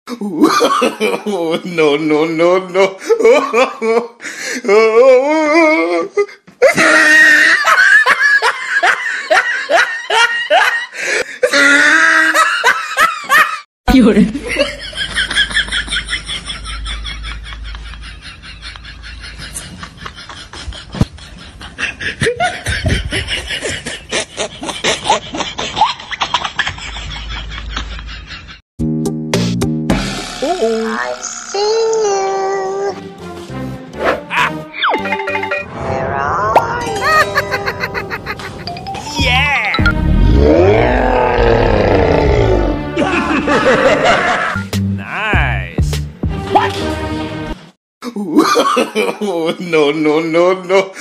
No, no, no, no. I see you. Where are you? Yeah! Nice! What? No, no, no, no.